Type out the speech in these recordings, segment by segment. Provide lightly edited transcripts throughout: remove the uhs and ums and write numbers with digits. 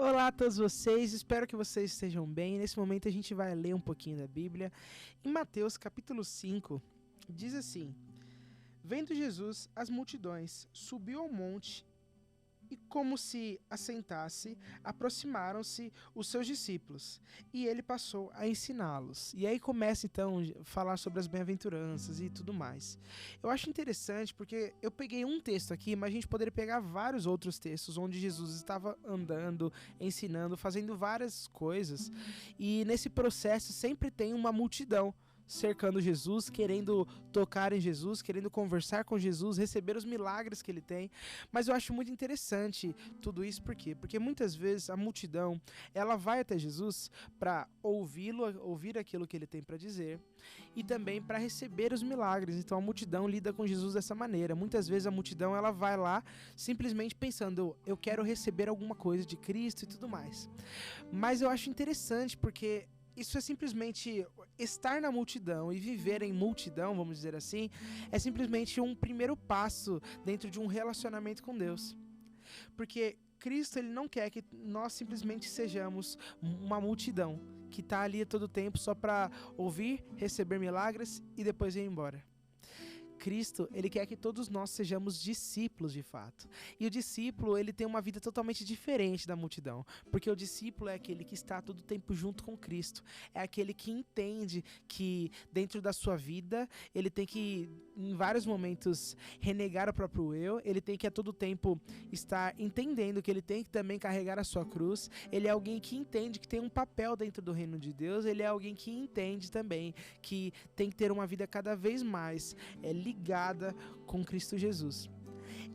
Olá a todos vocês, espero que vocês estejam bem. Nesse momento a gente vai ler um pouquinho da Bíblia. Em Mateus capítulo 5, diz assim: Vendo Jesus as multidões, subiu ao monte e, como se assentasse, aproximaram-se os seus discípulos, e ele passou a ensiná-los. E aí começa então a falar sobre as bem-aventuranças e tudo mais. Eu acho interessante porque eu peguei um texto aqui, mas a gente poderia pegar vários outros textos onde Jesus estava andando, ensinando, fazendo várias coisas, e nesse processo sempre tem uma multidão cercando Jesus, querendo tocar em Jesus, querendo conversar com Jesus, receber os milagres que ele tem. Mas eu acho muito interessante tudo isso, por quê? Porque muitas vezes a multidão, ela vai até Jesus para ouvi-lo, ouvir aquilo que ele tem para dizer, e também para receber os milagres. Então a multidão lida com Jesus dessa maneira. Muitas vezes a multidão, ela vai lá simplesmente pensando, eu quero receber alguma coisa de Cristo e tudo mais. Mas eu acho interessante porque isso é simplesmente estar na multidão e viver em multidão, vamos dizer assim, é simplesmente um primeiro passo dentro de um relacionamento com Deus. Porque Cristo, ele não quer que nós simplesmente sejamos uma multidão que está ali a todo tempo só para ouvir, receber milagres e depois ir embora. Cristo, ele quer que todos nós sejamos discípulos de fato. E o discípulo, ele tem uma vida totalmente diferente da multidão, porque o discípulo é aquele que está todo tempo junto com Cristo. É aquele que entende que dentro da sua vida, ele tem que, em vários momentos, renegar o próprio eu, ele tem que a todo tempo estar entendendo que ele tem que também carregar a sua cruz. Ele é alguém que entende que tem um papel dentro do reino de Deus, ele é alguém que entende também que tem que ter uma vida cada vez mais ligada com Cristo Jesus.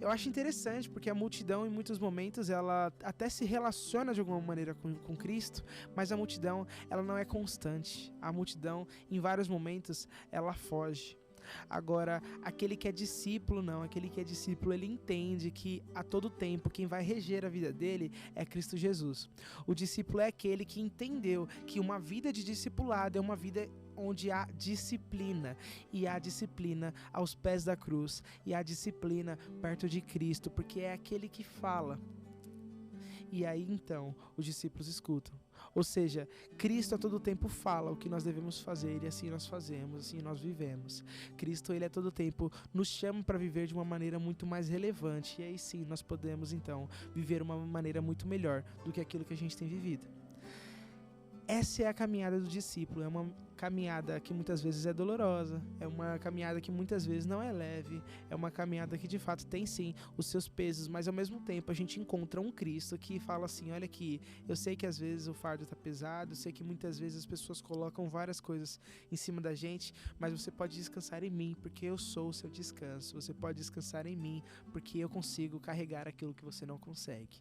Eu acho interessante porque a multidão, em muitos momentos, ela até se relaciona de alguma maneira com Cristo, mas a multidão, ela não é constante. A multidão, em vários momentos, ela foge. Agora, aquele que é discípulo, não. Aquele que é discípulo, ele entende que a todo tempo quem vai reger a vida dele é Cristo Jesus. O discípulo é aquele que entendeu que uma vida de discipulado é uma vida onde há disciplina, e há disciplina aos pés da cruz, e há disciplina perto de Cristo, porque é aquele que fala. E aí então os discípulos escutam. Ou seja, Cristo a todo tempo fala o que nós devemos fazer, e assim nós fazemos, assim nós vivemos. Cristo, ele a todo tempo nos chama para viver de uma maneira muito mais relevante, e aí sim nós podemos então viver uma maneira muito melhor do que aquilo que a gente tem vivido. Essa é a caminhada do discípulo, é uma caminhada que muitas vezes é dolorosa, é uma caminhada que muitas vezes não é leve, é uma caminhada que de fato tem sim os seus pesos, mas ao mesmo tempo a gente encontra um Cristo que fala assim, olha aqui, eu sei que às vezes o fardo tá pesado, eu sei que muitas vezes as pessoas colocam várias coisas em cima da gente, mas você pode descansar em mim, porque eu sou o seu descanso, você pode descansar em mim, porque eu consigo carregar aquilo que você não consegue.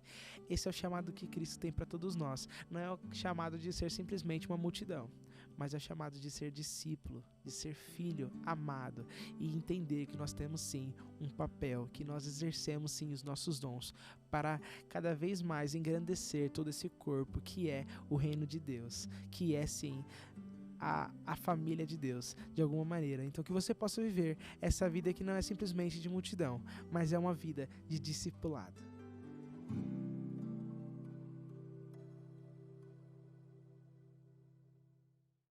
Esse é o chamado que Cristo tem para todos nós, não é o chamado de ser simplesmente uma multidão, mas é chamado de ser discípulo, de ser filho amado e entender que nós temos sim um papel, que nós exercemos sim os nossos dons para cada vez mais engrandecer todo esse corpo que é o reino de Deus, que é sim a família de Deus, de alguma maneira. Então que você possa viver essa vida que não é simplesmente de multidão, mas é uma vida de discipulado.